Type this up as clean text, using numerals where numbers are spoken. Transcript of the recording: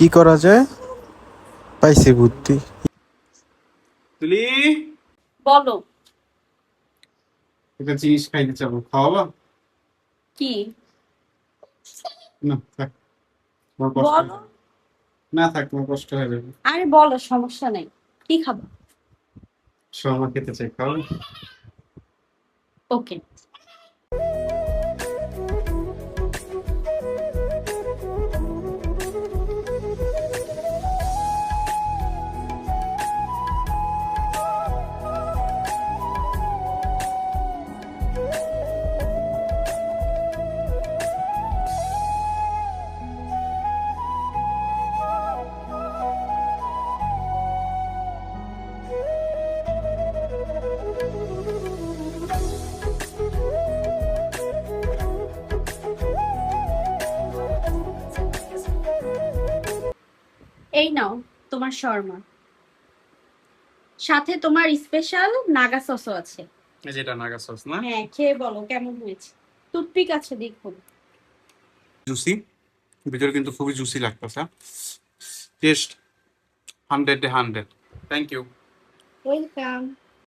কি করা যায়? পাইছি বুদ্ধি। তুলি বলো। একটা জিনিস খাইতে চাবো, খাওয়াবা? কি? না থাক, তোমার কষ্ট বলো। হবে। না থাক, তোমার কষ্ট হয়ে যাবে। আরে বলো, সমস্যা নেই। কি খাবো? শর্মা খেতে চাই, খাওয়াবে? ওকে। এই নাও তোমার শর্মা, সাথে তোমার স্পেশাল নাগা সসও আছে। এই যেটা নাগা সস না? হ্যাঁ, খেয়ে বলো কেমন হয়েছে। টুথপিক আছে, দেখুন। জুসি, ভিতরে কিন্তু খুবই জুসি লাগতেছে। টেস্ট 100-এ 100। Thank you. ওয়েলকাম।